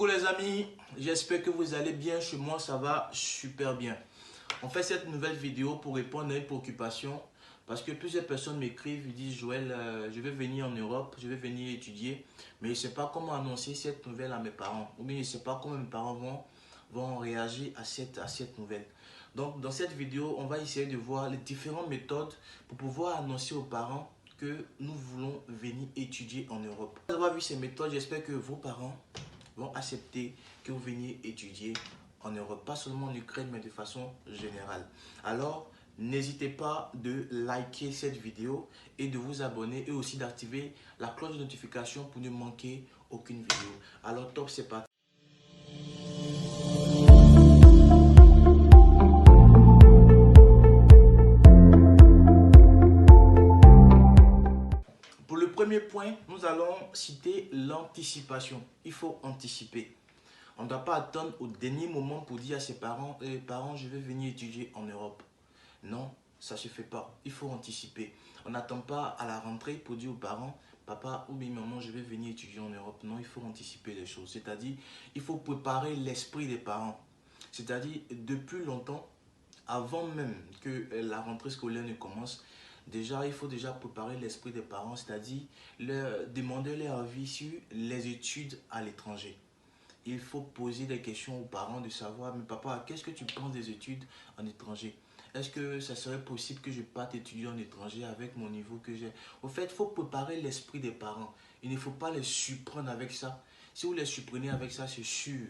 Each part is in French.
Coucou les amis, j'espère que vous allez bien. Chez moi ça va super bien. On fait cette nouvelle vidéo pour répondre à une préoccupation parce que plusieurs personnes m'écrivent, ils disent Joël, je vais venir en Europe, je vais venir étudier, mais je ne sais pas comment annoncer cette nouvelle à mes parents, ou bien je ne sais pas comment mes parents vont réagir à cette nouvelle. Donc dans cette vidéo, on va essayer de voir les différentes méthodes pour pouvoir annoncer aux parents que nous voulons venir étudier en Europe. Après avoir vu ces méthodes, j'espère que vos parents vont accepter que vous veniez étudier en Europe, pas seulement en Ukraine, mais de façon générale. Alors, n'hésitez pas de liker cette vidéo et de vous abonner et aussi d'activer la cloche de notification pour ne manquer aucune vidéo. Alors, top, c'est parti. Pour le premier point, nous allons citer l'anticipation. Il faut anticiper. On ne doit pas attendre au dernier moment pour dire à ses parents, parents, je vais venir étudier en Europe. Non, ça ne se fait pas. Il faut anticiper. On n'attend pas à la rentrée pour dire aux parents, papa ou bien maman, je vais venir étudier en Europe. Non, il faut anticiper les choses. C'est-à-dire, il faut préparer l'esprit des parents. C'est-à-dire, depuis longtemps, avant même que la rentrée scolaire ne commence, déjà, il faut déjà préparer l'esprit des parents, c'est-à-dire leur demander leur avis sur les études à l'étranger. Il faut poser des questions aux parents de savoir, mais papa, qu'est-ce que tu penses des études en étranger? Est-ce que ça serait possible que je parte étudier en étranger avec mon niveau que j'ai? Au fait, il faut préparer l'esprit des parents. Il ne faut pas les surprendre avec ça. Si vous les surprenez avec ça, c'est sûr.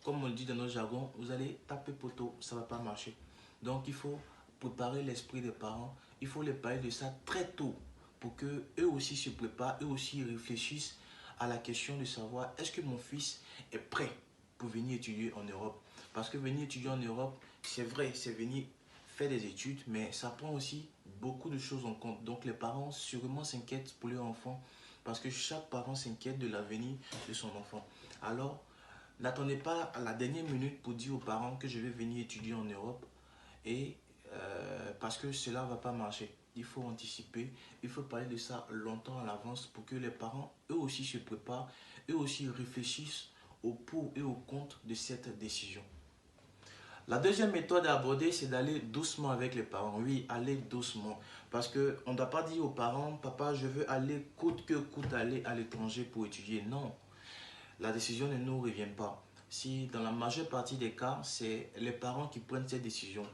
Comme on le dit dans notre jargon, vous allez taper poteau, ça ne va pas marcher. Donc, il faut préparer l'esprit des parents. Il faut les parler de ça très tôt pour qu'eux aussi se préparent, eux aussi réfléchissent à la question de savoir est-ce que mon fils est prêt pour venir étudier en Europe. Parce que venir étudier en Europe, c'est vrai, c'est venir faire des études, mais ça prend aussi beaucoup de choses en compte. Donc les parents sûrement s'inquiètent pour leur enfant parce que chaque parent s'inquiète de l'avenir de son enfant. Alors, n'attendez pas à la dernière minute pour dire aux parents que je vais venir étudier en Europe et parce que cela ne va pas marcher. Il faut anticiper, il faut parler de ça longtemps à l'avance pour que les parents, eux aussi, se préparent, eux aussi réfléchissent au pour et au contre de cette décision. La deuxième méthode à aborder, c'est d'aller doucement avec les parents. Oui, aller doucement. Parce qu'on ne doit pas dire aux parents, papa, je veux aller coûte que coûte aller à l'étranger pour étudier. Non, la décision ne nous revient pas. Si dans la majeure partie des cas, c'est les parents qui prennent cette décision.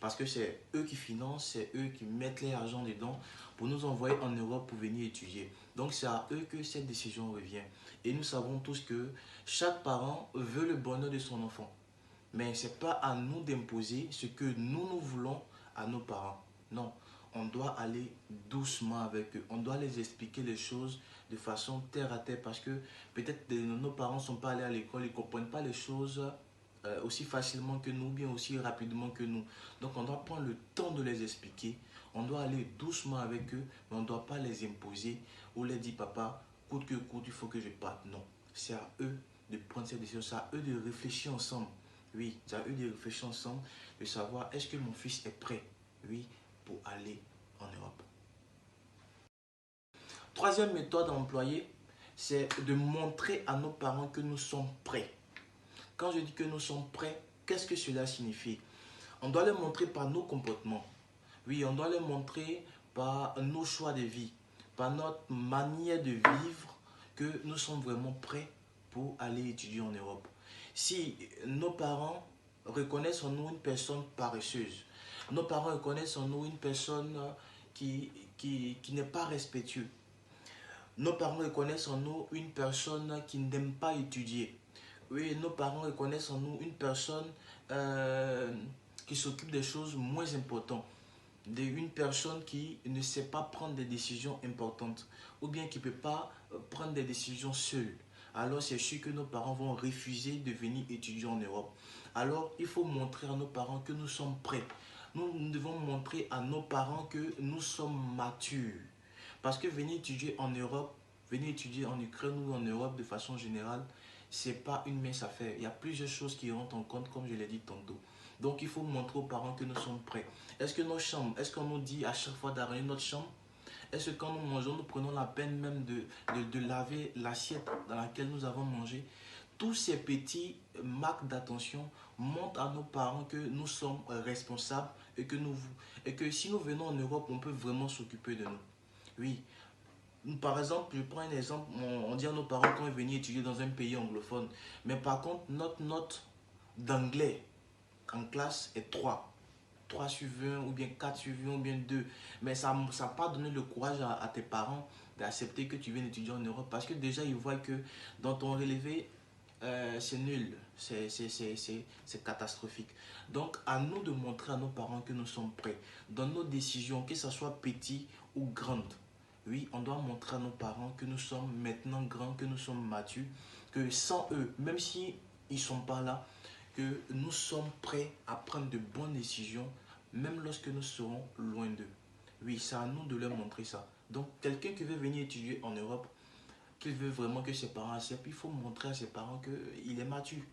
Parce que c'est eux qui financent, c'est eux qui mettent l'argent dedans pour nous envoyer en Europe pour venir étudier. Donc c'est à eux que cette décision revient. Et nous savons tous que chaque parent veut le bonheur de son enfant. Mais ce n'est pas à nous d'imposer ce que nous voulons à nos parents. Non, on doit aller doucement avec eux. On doit les expliquer les choses de façon terre à terre parce que peut-être nos parents ne sont pas allés à l'école, ils ne comprennent pas les choses aussi facilement que nous, bien aussi rapidement que nous. Donc on doit prendre le temps de les expliquer. On doit aller doucement avec eux, mais on ne doit pas les imposer ou les dire papa, coûte que coûte, il faut que je parte. Non, c'est à eux de prendre cette décision, c'est à eux de réfléchir ensemble. Oui, c'est à eux de réfléchir ensemble, de savoir est-ce que mon fils est prêt, oui, pour aller en Europe. Troisième méthode à employer, c'est de montrer à nos parents que nous sommes prêts. Quand je dis que nous sommes prêts, qu'est-ce que cela signifie? On doit les montrer par nos comportements. Oui, on doit les montrer par nos choix de vie, par notre manière de vivre, que nous sommes vraiment prêts pour aller étudier en Europe. Si nos parents reconnaissent en nous une personne paresseuse, nos parents reconnaissent en nous une personne qui n'est pas respectueuse, nos parents reconnaissent en nous une personne qui n'aime pas étudier, oui, nos parents reconnaissent en nous une personne qui s'occupe des choses moins importantes, une personne qui ne sait pas prendre des décisions importantes ou bien qui ne peut pas prendre des décisions seule. Alors c'est sûr que nos parents vont refuser de venir étudier en Europe. Alors il faut montrer à nos parents que nous sommes prêts. Nous devons montrer à nos parents que nous sommes matures. Parce que venir étudier en Europe, venir étudier en Ukraine ou en Europe de façon générale, ce n'est pas une mince affaire. Il y a plusieurs choses qui rentrent en compte, comme je l'ai dit tantôt. Donc il faut montrer aux parents que nous sommes prêts. Est-ce que nos chambres, est-ce qu'on nous dit à chaque fois d'arranger notre chambre? Est-ce que quand nous mangeons, nous prenons la peine même de laver l'assiette dans laquelle nous avons mangé? Tous ces petits marques d'attention montrent à nos parents que nous sommes responsables et que si nous venons en Europe, on peut vraiment s'occuper de nous. Oui, par exemple, je prends un exemple, on dit à nos parents qu'on est venu étudier dans un pays anglophone, mais par contre, notre note d'anglais en classe est 3 sur 20 ou bien 4 sur 20 ou bien 2. Mais ça n'a pas donné le courage à tes parents d'accepter que tu viennes étudier en Europe parce que déjà ils voient que dans ton relevé, c'est nul, c'est catastrophique. Donc à nous de montrer à nos parents que nous sommes prêts dans nos décisions, que ce soit petit ou grande. Oui, on doit montrer à nos parents que nous sommes maintenant grands, que nous sommes matures, que sans eux, même si ils ne sont pas là, que nous sommes prêts à prendre de bonnes décisions, même lorsque nous serons loin d'eux. Oui, c'est à nous de leur montrer ça. Donc, quelqu'un qui veut venir étudier en Europe, qui veut vraiment que ses parents acceptent, il faut montrer à ses parents qu'il est mature.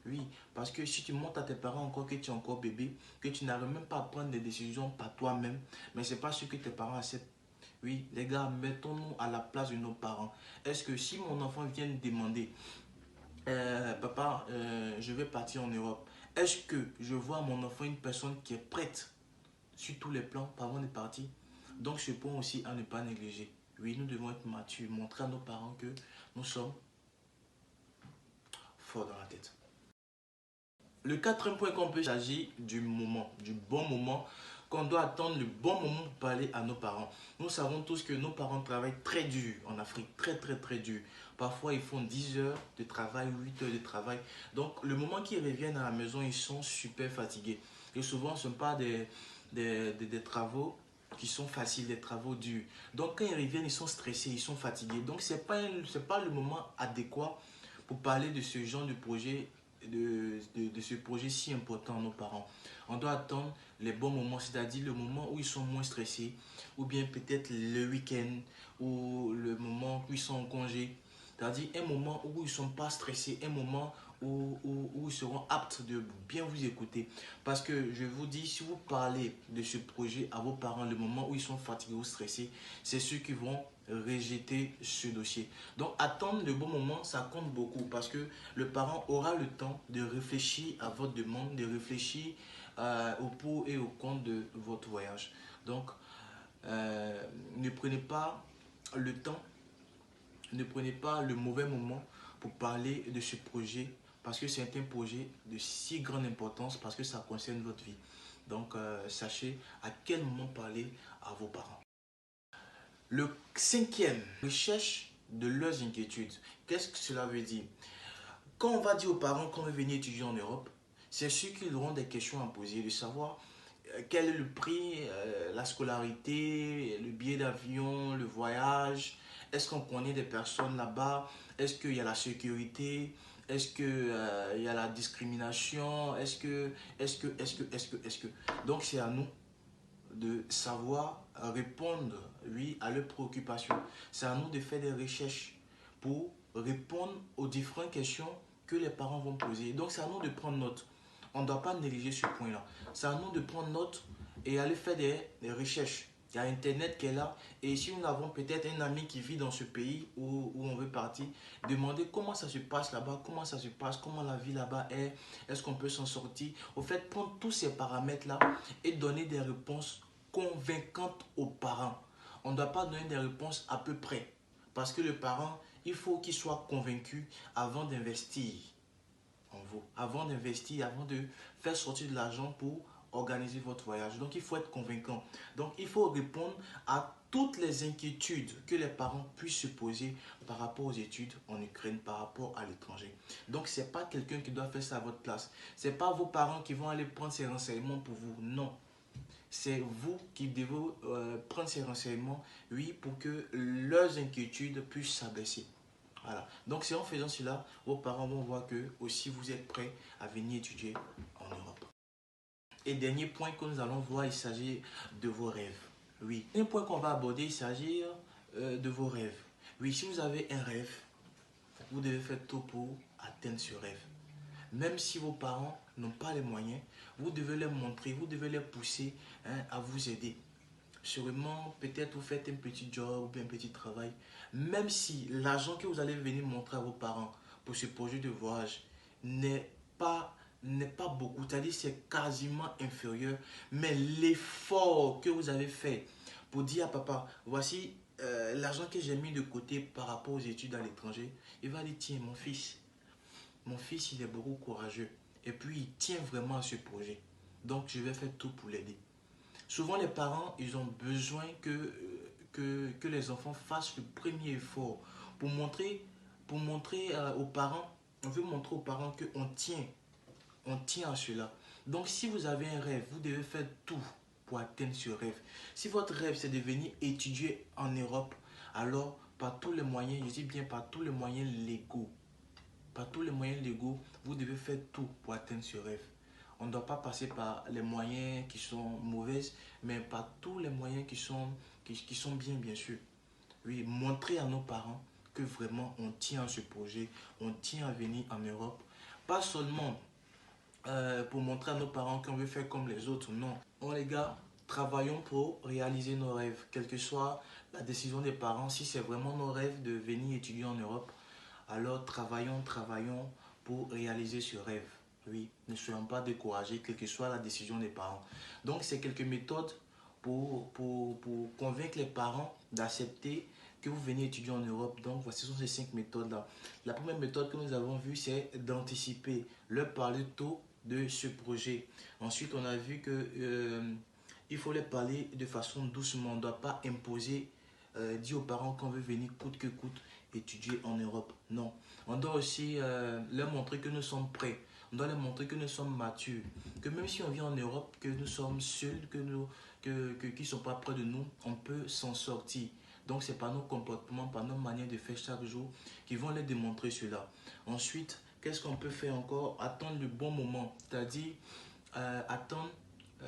Oui, parce que si tu montres à tes parents encore que tu es encore bébé, que tu n'arrives même pas à prendre des décisions par toi-même, mais ce n'est pas ce que tes parents acceptent. Oui, les gars, mettons-nous à la place de nos parents. Est-ce que si mon enfant vient me demander, papa, je vais partir en Europe, est-ce que je vois à mon enfant une personne qui est prête sur tous les plans avant de partir? Donc ce point aussi à ne pas négliger. Oui, nous devons être matures, montrer à nos parents que nous sommes forts dans la tête. Le quatrième point qu'on peut s'agir du moment, du bon moment, qu'on doit attendre le bon moment pour parler à nos parents. Nous savons tous que nos parents travaillent très dur en Afrique, très dur. Parfois, ils font 10 heures de travail, 8 heures de travail. Donc, le moment qu'ils reviennent à la maison, ils sont super fatigués. Et souvent, ce ne sont pas des travaux qui sont faciles, des travaux durs. Donc, quand ils reviennent, ils sont stressés, ils sont fatigués. Donc, ce n'est pas le moment adéquat pour parler de ce genre de projet, de ce projet si important à nos parents. On doit attendre les bons moments, c'est-à-dire le moment où ils sont moins stressés, ou bien peut-être le week-end, ou le moment où ils sont en congé. C'est-à-dire un moment où ils ne sont pas stressés, un moment où ils seront aptes de bien vous écouter. Parce que je vous dis, si vous parlez de ce projet à vos parents, le moment où ils sont fatigués ou stressés, c'est ceux qui vont rejeter ce dossier. Donc attendre le bon moment, ça compte beaucoup parce que le parent aura le temps de réfléchir à votre demande, de réfléchir au pour et au contre de votre voyage. Donc ne prenez pas le temps, ne prenez pas le mauvais moment pour parler de ce projet parce que c'est un projet de si grande importance parce que ça concerne votre vie. Donc sachez à quel moment parler à vos parents. Le cinquième, recherche de leurs inquiétudes. Qu'est-ce que cela veut dire? Quand on va dire aux parents qu'on veut venir étudier en Europe, c'est sûr qu'ils auront des questions à poser, de savoir quel est le prix, la scolarité, le billet d'avion, le voyage, est-ce qu'on connaît des personnes là-bas, est-ce qu'il y a la sécurité, est-ce qu'il y a la discrimination, est-ce que. Donc c'est à nous de savoir répondre, oui, à leurs préoccupations. C'est à nous de faire des recherches pour répondre aux différentes questions que les parents vont poser. Donc, c'est à nous de prendre note. On ne doit pas négliger ce point-là. C'est à nous de prendre note et aller faire des recherches. Il y a Internet qui est là. Et si nous avons peut-être un ami qui vit dans ce pays où on veut partir, demander comment ça se passe là-bas, comment ça se passe, comment la vie là-bas est-ce qu'on peut s'en sortir. Au fait, prendre tous ces paramètres-là et donner des réponses convaincantes aux parents. On ne doit pas donner des réponses à peu près. Parce que le parent, il faut qu'il soit convaincu avant d'investir en vous. Avant d'investir, avant de faire sortir de l'argent pour organiser votre voyage. Donc, il faut être convaincant. Donc, il faut répondre à toutes les inquiétudes que les parents puissent se poser par rapport aux études en Ukraine, par rapport à l'étranger. Donc, ce n'est pas quelqu'un qui doit faire ça à votre place. Ce n'est pas vos parents qui vont aller prendre ces renseignements pour vous. Non. C'est vous qui devez prendre ces renseignements, oui, pour que leurs inquiétudes puissent s'abaisser. Voilà. Donc c'est en faisant cela, vos parents vont voir que aussi vous êtes prêts à venir étudier en Europe. Et dernier point que nous allons voir, il s'agit de vos rêves. Oui. Un point qu'on va aborder, il s'agit de vos rêves. Oui, si vous avez un rêve, vous devez faire tout pour atteindre ce rêve. Même si vos parents n'ont pas les moyens, vous devez les montrer, vous devez les pousser à vous aider. Sûrement, peut-être vous faites un petit job ou bien un petit travail. Même si l'argent que vous allez venir montrer à vos parents pour ce projet de voyage n'est pas, n'est pas beaucoup, c'est-à-dire c'est quasiment inférieur, mais l'effort que vous avez fait pour dire à papa, voici l'argent que j'ai mis de côté par rapport aux études à l'étranger, il va dire, tiens mon fils il est beaucoup courageux et puis il tient vraiment à ce projet, donc je vais faire tout pour l'aider. Souvent les parents, ils ont besoin que les enfants fassent le premier effort pour montrer, aux parents, on veut montrer aux parents qu'on tient, on tient à cela. Donc si vous avez un rêve, vous devez faire tout pour atteindre ce rêve. Si votre rêve c'est de venir étudier en Europe, alors par tous les moyens, je dis bien par tous les moyens légaux, vous devez faire tout pour atteindre ce rêve. On ne doit pas passer par les moyens qui sont mauvais, mais par tous les moyens qui sont bien, bien sûr. Oui, montrer à nos parents que vraiment on tient à ce projet, on tient à venir en Europe. Pas seulement pour montrer à nos parents qu'on veut faire comme les autres, non. On les gars, travaillons pour réaliser nos rêves, quelle que soit la décision des parents. Si c'est vraiment nos rêves de venir étudier en Europe, alors travaillons pour réaliser ce rêve. Oui, ne soyons pas découragés, quelle que soit la décision des parents. Donc, c'est quelques méthodes pour convaincre les parents d'accepter que vous venez étudier en Europe. Donc, voici sont ces 5 méthodes-là. La première méthode que nous avons vue, c'est d'anticiper, leur parler tôt de ce projet. Ensuite, on a vu que il faut les parler de façon doucement. On ne doit pas imposer, dire aux parents qu'on veut venir coûte que coûte étudier en Europe. Non. On doit aussi leur montrer que nous sommes prêts. On doit leur montrer que nous sommes matures. Que même si on vient en Europe, que nous sommes seuls, qu'ils ne sont pas près de nous, on peut s'en sortir. Donc, c'est par nos comportements, par nos manières de faire chaque jour qui vont leur démontrer cela. Ensuite, qu'est-ce qu'on peut faire encore? Attendre le bon moment. C'est-à-dire, attendre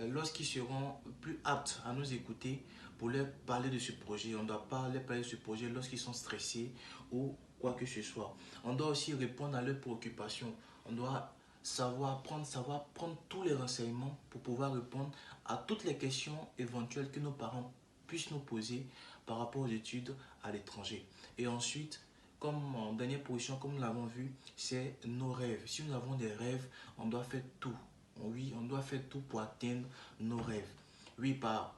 lorsqu'ils seront plus aptes à nous écouter pour leur parler de ce projet. On ne doit pas leur parler de ce projet lorsqu'ils sont stressés ou quoi que ce soit. On doit aussi répondre à leurs préoccupations. On doit savoir prendre tous les renseignements pour pouvoir répondre à toutes les questions éventuelles que nos parents puissent nous poser par rapport aux études à l'étranger. Et ensuite, comme en dernière position, comme nous l'avons vu, c'est nos rêves. Si nous avons des rêves, on doit faire tout. Oui, on doit faire tout pour atteindre nos rêves. Oui, par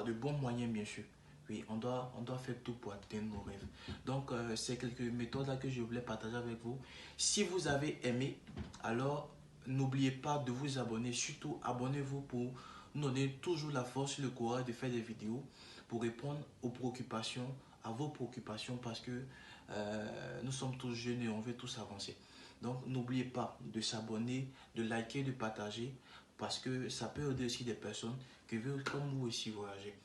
de bons moyens, bien sûr. Oui, on doit faire tout pour atteindre nos rêves. Donc, c'est quelques méthodes là que je voulais partager avec vous. Si vous avez aimé, alors n'oubliez pas de vous abonner. Surtout, abonnez-vous pour nous donner toujours la force et le courage de faire des vidéos pour répondre aux préoccupations, à vos préoccupations, parce que nous sommes tous jeunes et on veut tous avancer. Donc, n'oubliez pas de s'abonner, de liker, de partager, parce que ça peut aider aussi des personnes qui veulent comme vous aussi voyager.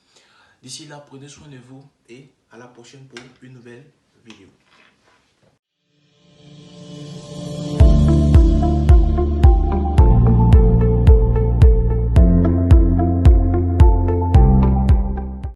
D'ici là, prenez soin de vous et à la prochaine pour une nouvelle vidéo.